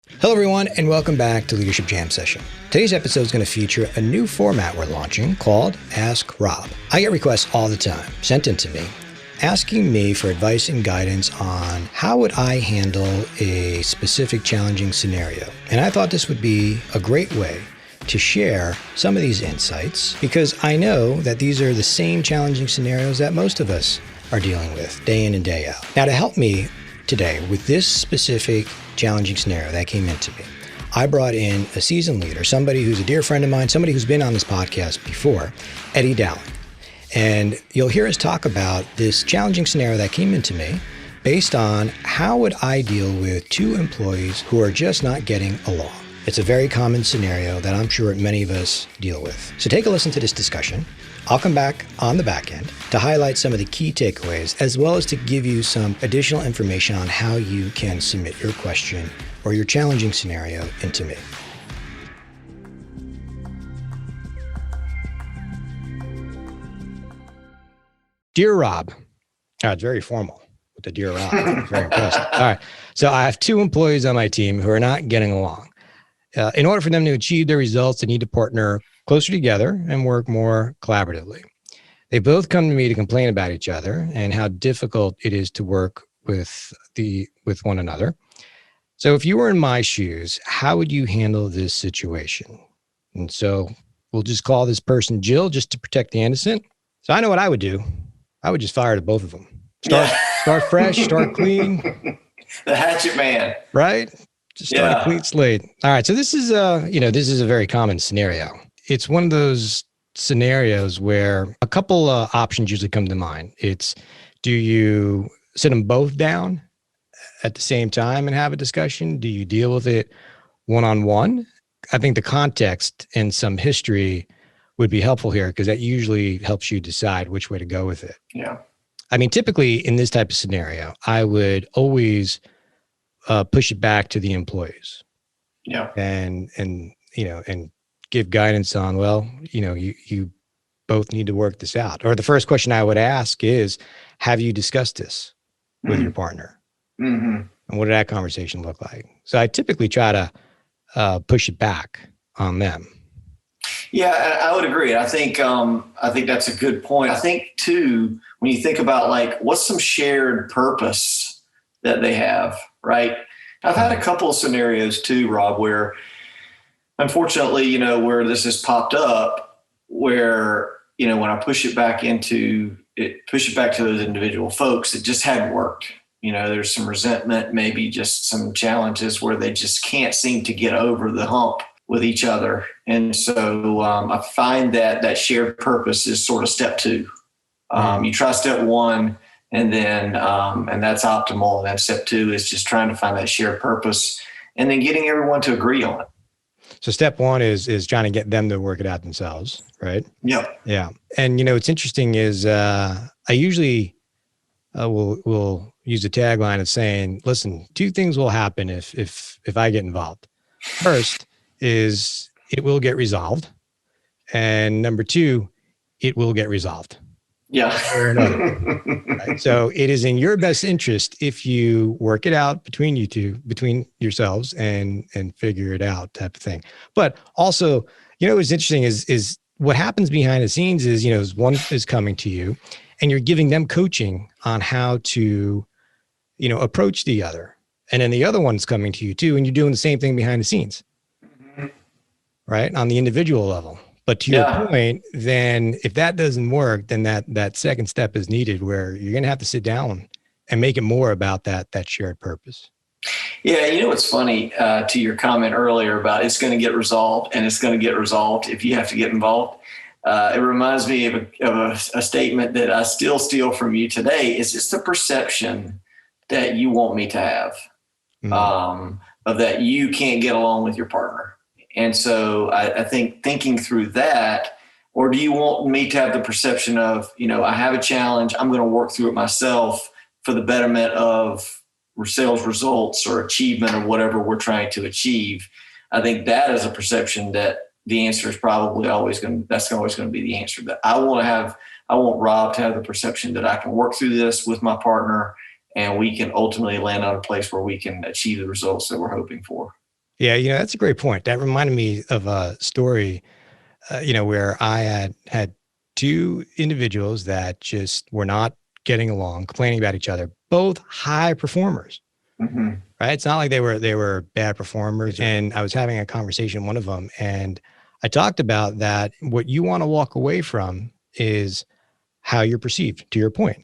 Hello, everyone, and welcome back to Leadership Jam Session. Today's episode is going to feature a new format we're launching called Ask Rob. I get requests all the time sent in to me, asking me for advice and guidance on how would I handle a specific challenging scenario. And I thought this would be a great way to share some of these insights because I know that these are the same challenging scenarios that most of us are dealing with day in and day out. Now, to help me today with this specific challenging scenario that came into me, I brought in a seasoned leader, somebody who's a dear friend of mine, somebody who's been on this podcast before, Eddie Dowling. And you'll hear us talk about this challenging scenario that came into me based on how would I deal with two employees who are just not getting along. It's a very common scenario that I'm sure many of us deal with. So take a listen to this discussion. I'll come back on the back end to highlight some of the key takeaways, as well as to give you some additional information on how you can submit your question or your challenging scenario into me. Dear Rob. It's very formal with the Dear Rob. Very impressive. All right. So I have two employees on my team who are not getting along. In order for them to achieve their results, they need to partner closer together and work more collaboratively. They both come to me to complain about each other and how difficult it is to work with one another. So if you were in my shoes, how would you handle this situation? And so we'll just call this person Jill just to protect the innocent. So I know what I would do. I would just fire the both of them. Start fresh, start clean. The hatchet man. Right? Just start a clean slate. All right. So this is a very common scenario. It's one of those scenarios where a couple options usually come to mind. It's, do you sit them both down at the same time and have a discussion? Do you deal with it one-on-one? I think the context and some history would be helpful here because that usually helps you decide which way to go with it. Yeah. I mean, typically in this type of scenario, I would always push it back to the employees. Yeah. And give guidance on, you both need to work this out. Or the first question I would ask is, have you discussed this with your partner? Mm-hmm. And what did that conversation look like? So I typically try to push it back on them. Yeah, I would agree. I think that's a good point. I think too, when you think about like, what's some shared purpose that they have, right? I've had a couple of scenarios too, Rob, where unfortunately, where this has popped up, where, when I push it back to those individual folks, it just hadn't worked. There's some resentment, maybe just some challenges where they just can't seem to get over the hump with each other. And so I find that shared purpose is sort of step two. You try step one, and then and that's optimal. And then step two is just trying to find that shared purpose and then getting everyone to agree on it. So step one is trying to get them to work it out themselves, right? Yep. Yeah. And what's interesting is I usually will use a tagline of saying, listen, two things will happen if I get involved. First is it will get resolved. And number two, it will get resolved. Yeah. Or another. Right? So it is in your best interest if you work it out between you two, between yourselves and figure it out type of thing. But also, what's interesting is what happens behind the scenes is, one is coming to you and you're giving them coaching on how to, approach the other. And then the other one's coming to you too. And you're doing the same thing behind the scenes, right? On the individual level. But to your point, then if that doesn't work, then that second step is needed where you're going to have to sit down and make it more about that shared purpose. Yeah. What's funny to your comment earlier about it's going to get resolved and it's going to get resolved if you have to get involved. It reminds me of a statement that I still steal from you today. It's just the perception that you want me to have of that you can't get along with your partner. And so I think thinking through that, or do you want me to have the perception of, I have a challenge, I'm going to work through it myself for the betterment of sales results or achievement of whatever we're trying to achieve. I think that is a perception that the answer is probably always going to be the answer. That I want Rob to have the perception that I can work through this with my partner and we can ultimately land on a place where we can achieve the results that we're hoping for. Yeah, that's a great point. That reminded me of a story, where I had two individuals that just were not getting along, complaining about each other, both high performers, Mm-hmm. right? It's not like they were bad performers. And I was having a conversation with one of them, and I talked about that. What you want to walk away from is how you're perceived, to your point,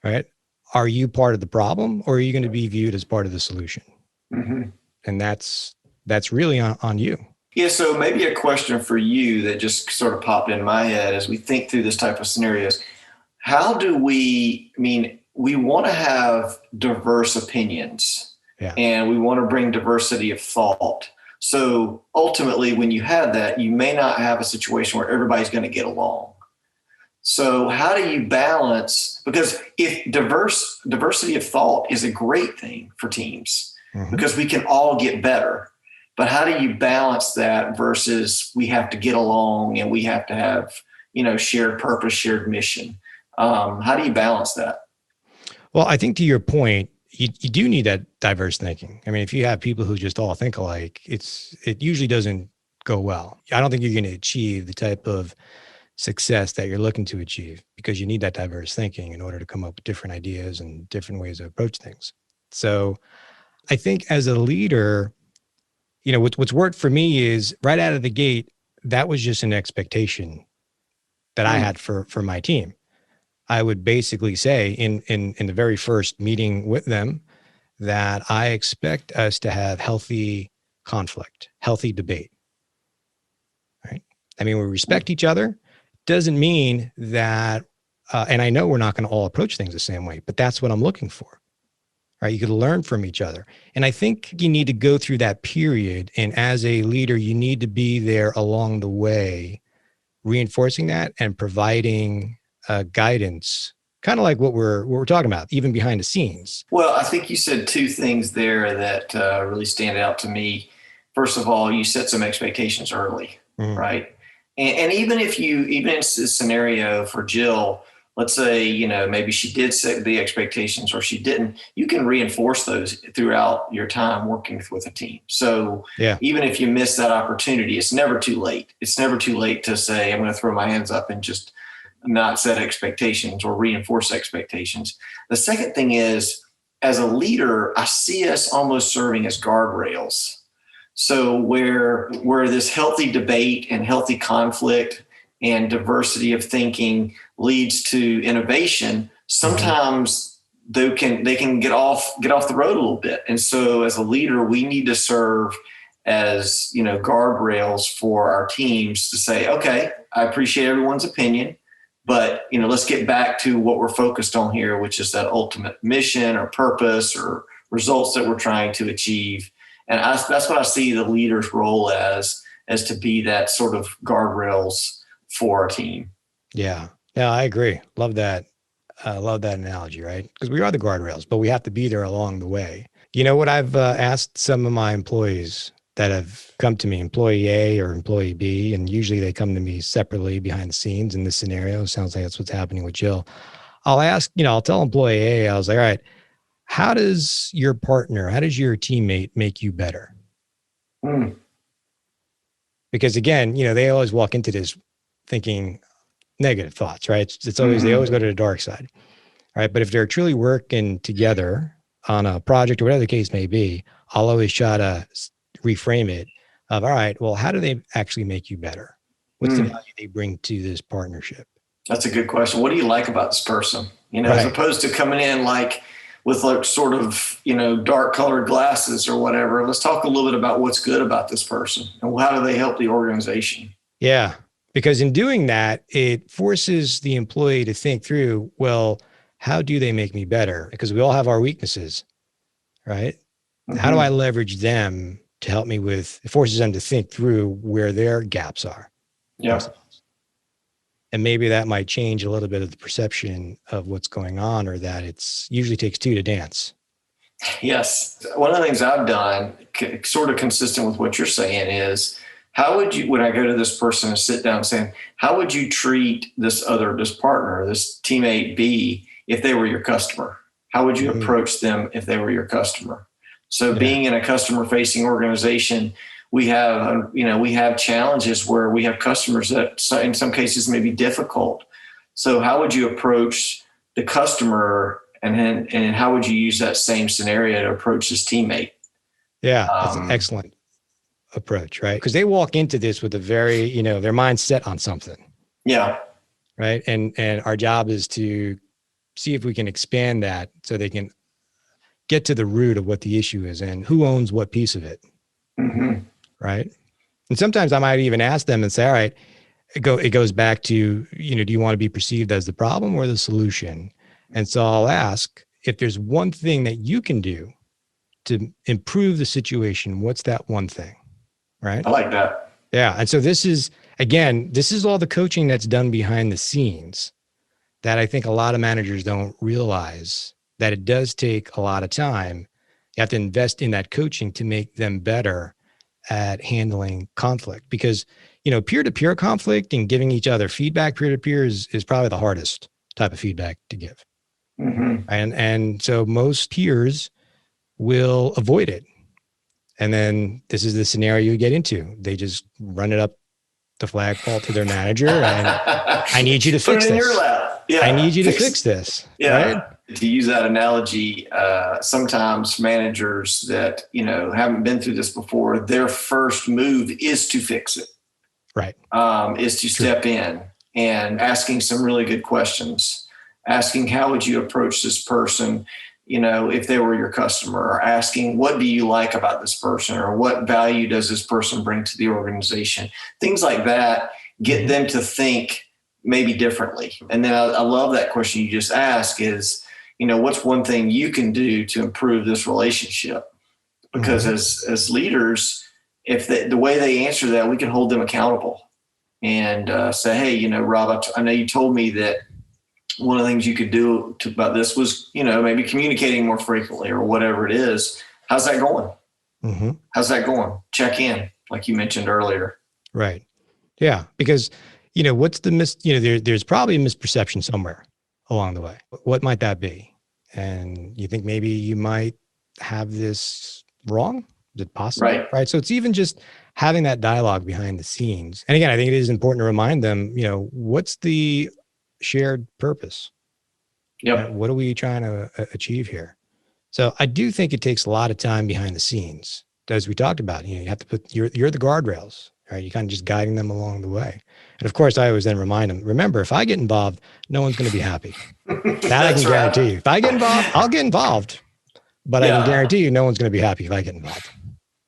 right? Are you part of the problem, or are you going to be viewed as part of the solution? Mm-hmm. And that's really on you. Yeah, so maybe a question for you that just sort of popped in my head as we think through this type of scenarios. How do we want to have diverse opinions Yeah. and we want to bring diversity of thought. So ultimately, when you have that, you may not have a situation where everybody's going to get along. So how do you balance? Because if diversity of thought is a great thing for teams, because we can all get better. But how do you balance that versus we have to get along and we have to have, shared purpose, shared mission? How do you balance that? Well, I think to your point, you do need that diverse thinking. I mean, if you have people who just all think alike, it usually doesn't go well. I don't think you're going to achieve the type of success that you're looking to achieve, because you need that diverse thinking in order to come up with different ideas and different ways to approach things. So I think as a leader, what's worked for me is right out of the gate, that was just an expectation that I had for my team. I would basically say in the very first meeting with them that I expect us to have healthy conflict, healthy debate, right? I mean, we respect each other. Doesn't mean that, and I know we're not going to all approach things the same way, but that's what I'm looking for, right? You could learn from each other. And I think you need to go through that period. And as a leader, you need to be there along the way, reinforcing that and providing guidance, kind of like what we're talking about, even behind the scenes. Well, I think you said two things there that really stand out to me. First of all, you set some expectations early, right? And even in this scenario for Jill, let's say, maybe she did set the expectations or she didn't, you can reinforce those throughout your time working with a team. So even if you miss that opportunity, it's never too late. It's never too late to say, I'm going to throw my hands up and just not set expectations or reinforce expectations. The second thing is, as a leader, I see us almost serving as guardrails. So where this healthy debate and healthy conflict and diversity of thinking leads to innovation, sometimes they can get off the road a little bit. And so as a leader, we need to serve as guardrails for our teams to say, okay, I appreciate everyone's opinion, but let's get back to what we're focused on here, which is that ultimate mission or purpose or results that we're trying to achieve. And that's what I see the leader's role as to be that sort of guardrails for our team. Yeah, I agree. Love that. Love that analogy, right? Because we are the guardrails, but we have to be there along the way. You know what I've asked some of my employees that have come to me, employee A or employee B, and usually they come to me separately behind the scenes in this scenario. Sounds like that's what's happening with Jill. I'll tell employee A, I was like, all right, how does your teammate make you better? Because again, they always walk into this thinking negative thoughts, right? It's always, they always go to the dark side, right? But if they're truly working together on a project or whatever the case may be, I'll always try to reframe it of, all right, well, how do they actually make you better? What's the value they bring to this partnership? That's a good question. What do you like about this person? Right. As opposed to coming in with sort of, dark colored glasses or whatever. Let's talk a little bit about what's good about this person and how do they help the organization? Yeah. Because in doing that, it forces the employee to think through, well, how do they make me better? Because we all have our weaknesses, right? How do I leverage them to help me it forces them to think through where their gaps are. Yeah. And maybe that might change a little bit of the perception of what's going on, or that it's usually takes two to dance. Yes. One of the things I've done, sort of consistent with what you're saying, is how would you, when I go to this person and sit down saying, how would you treat this partner, this teammate B, if they were your customer? How would you approach them if they were your customer? So being in a customer facing organization, we have challenges where we have customers that in some cases may be difficult. So how would you approach the customer, and how would you use that same scenario to approach this teammate? Yeah, that's an excellent approach, right? Because they walk into this with a very, their mind's set on something. Yeah. Right. And our job is to see if we can expand that so they can get to the root of what the issue is and who owns what piece of it. Mm-hmm. Right. And sometimes I might even ask them and say, all right, it goes back to, do you want to be perceived as the problem or the solution? And so I'll ask, if there's one thing that you can do to improve the situation, what's that one thing? Right. I like that. Yeah. And so this is all the coaching that's done behind the scenes that I think a lot of managers don't realize, that it does take a lot of time. You have to invest in that coaching to make them better at handling conflict, because, peer-to-peer conflict and giving each other feedback peer-to-peer is probably the hardest type of feedback to give. Mm-hmm. And so most peers will avoid it. And then this is the scenario you get into. They just run it up the flagpole to their manager and I need you to fix this. Put it in your lap. Yeah. I need you to fix this. Yeah. Right? To use that analogy, sometimes managers that, haven't been through this before, their first move is to fix it. Right. Is to step in and asking some really good questions, asking how would you approach this person, if they were your customer, or asking what do you like about this person, or what value does this person bring to the organization? Things like that get them to think maybe differently. And then I love that question you just asked is, what's one thing you can do to improve this relationship? Because as leaders, if the way they answer that, we can hold them accountable and say, hey, Rob, I know you told me that one of the things you could do about this was, maybe communicating more frequently or whatever it is. How's that going? Mm-hmm. How's that going? Check in, like you mentioned earlier. Right. Yeah. Because, what's the there's probably a misperception somewhere along the way. What might that be? And you think maybe you might have this wrong? Is it possible? Right. So it's even just having that dialogue behind the scenes. And again, I think it is important to remind them, what's the shared purpose? Yep. What are we trying to achieve here? So I do think it takes a lot of time behind the scenes. As we talked about, you have to put, you're the guardrails, right? You're kind of just guiding them along the way. And of course, I always then remind them, remember, if I get involved, no one's going to be happy. That I can guarantee you. If I get involved, I'll get involved. But I can guarantee you no one's going to be happy if I get involved.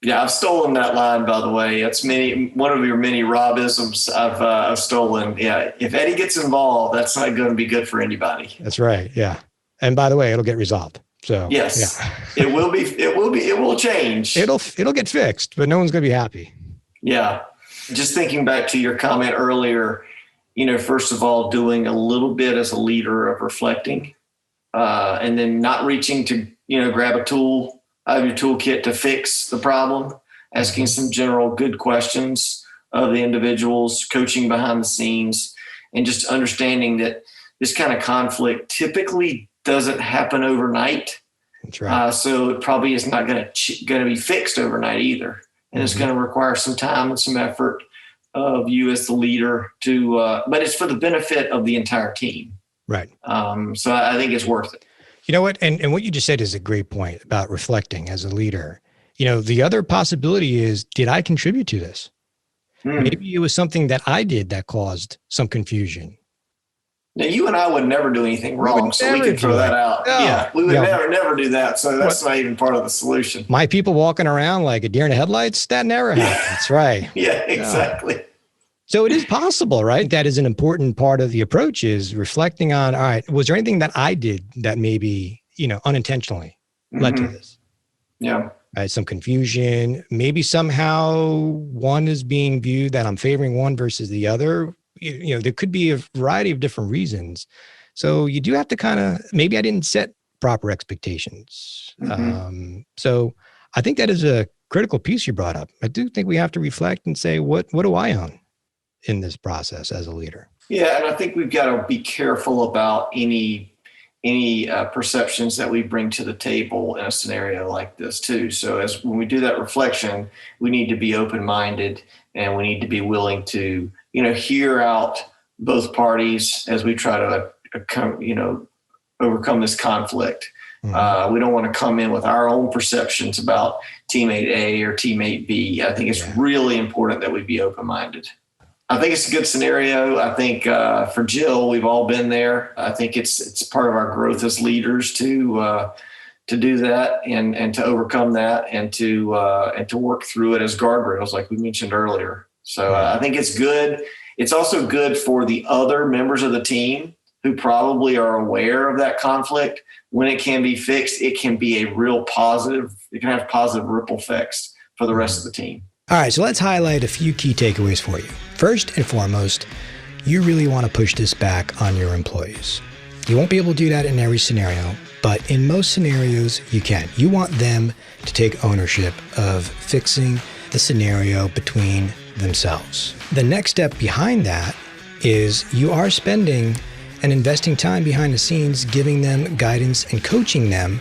Yeah, I've stolen that line, by the way. It's one of your many Rob-isms I've stolen. Yeah, if Eddie gets involved, that's not going to be good for anybody. That's right. Yeah, and by the way, it'll get resolved. So yes, yeah. It will change. It'll get fixed, but no one's going to be happy. Yeah, just thinking back to your comment earlier, first of all, doing a little bit as a leader of reflecting, and then not reaching to grab a tool out of your toolkit to fix the problem, asking some general good questions of the individuals, coaching behind the scenes, and just understanding that this kind of conflict typically doesn't happen overnight. That's right. So it probably is not going to be fixed overnight either. And it's going to require some time and some effort of you as the leader but it's for the benefit of the entire team. Right. So I think it's worth it. You know what? And what you just said is a great point about reflecting as a leader. The other possibility is, did I contribute to this? Maybe it was something that I did that caused some confusion. Now, you and I would never do anything wrong, so we can throw that out. No. Yeah, we would never do that. So that's not even part of the solution. My people walking around like a deer in the headlights, that never happens, right? Yeah, exactly. So it is possible, right? That is an important part of the approach, is reflecting on, all right, was there anything that I did that maybe, unintentionally led to this? Yeah. Right, some confusion, maybe somehow one is being viewed that I'm favoring one versus the other. There could be a variety of different reasons. So you do have to maybe I didn't set proper expectations. So I think that is a critical piece you brought up. I do think we have to reflect and say, what do I own in this process as a leader? Yeah. And I think we've got to be careful about any any perceptions that we bring to the table in a scenario like this too. So when we do that reflection, we need to be open-minded, and we need to be willing to, hear out both parties as we try to overcome this conflict. Mm-hmm. We don't want to come in with our own perceptions about teammate A or teammate B. I think it's really important that we be open-minded. I think it's a good scenario. I think for Jill, we've all been there. I think it's part of our growth as leaders to do that and to overcome that and to work through it as guardrails, like we mentioned earlier. So I think it's good. It's also good for the other members of the team who probably are aware of that conflict. When it can be fixed, it can be a real positive. It can have positive ripple effects for the rest of the team. All right, so let's highlight a few key takeaways for you. First and foremost, you really want to push this back on your employees. You won't be able to do that in every scenario, but in most scenarios, you can. You want them to take ownership of fixing the scenario between themselves. The next step behind that is you are spending and investing time behind the scenes, giving them guidance and coaching them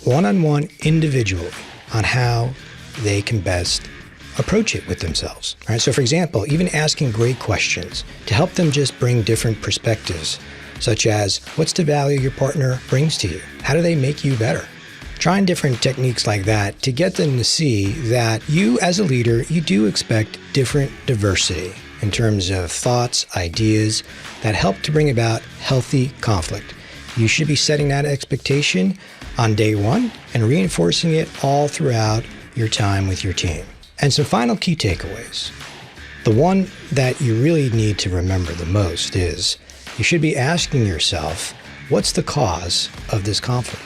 one-on-one individually on how they can best approach it with themselves. All right. So for example, even asking great questions to help them just bring different perspectives, such as what's the value your partner brings to you? How do they make you better? Trying different techniques like that to get them to see that you as a leader, you do expect different diversity in terms of thoughts, ideas that help to bring about healthy conflict. You should be setting that expectation on day one and reinforcing it all throughout your time with your team. And some final key takeaways. The one that you really need to remember the most is you should be asking yourself, what's the cause of this conflict?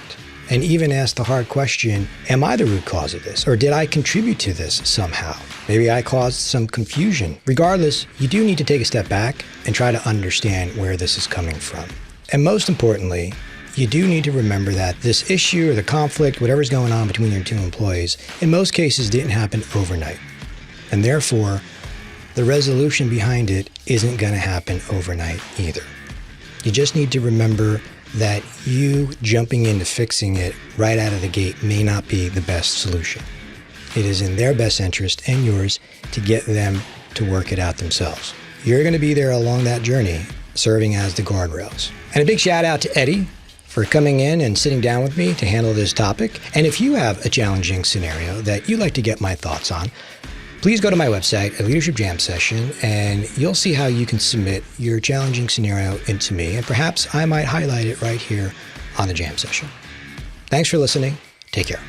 And even ask the hard question, am I the root cause of this? Or did I contribute to this somehow? Maybe I caused some confusion. Regardless, you do need to take a step back and try to understand where this is coming from. And most importantly, you do need to remember that this issue or the conflict, whatever's going on between your two employees, in most cases didn't happen overnight. And therefore, the resolution behind it isn't going to happen overnight either. You just need to remember that you jumping into fixing it right out of the gate may not be the best solution. It is in their best interest and yours to get them to work it out themselves. You're going to be there along that journey, serving as the guardrails. And a big shout out to Eddie for coming in and sitting down with me to handle this topic. And if you have a challenging scenario that you'd like to get my thoughts on, please go to my website, a Leadership Jam Session, and you'll see how you can submit your challenging scenario into me, and perhaps I might highlight it right here on the Jam Session. Thanks for listening. Take care.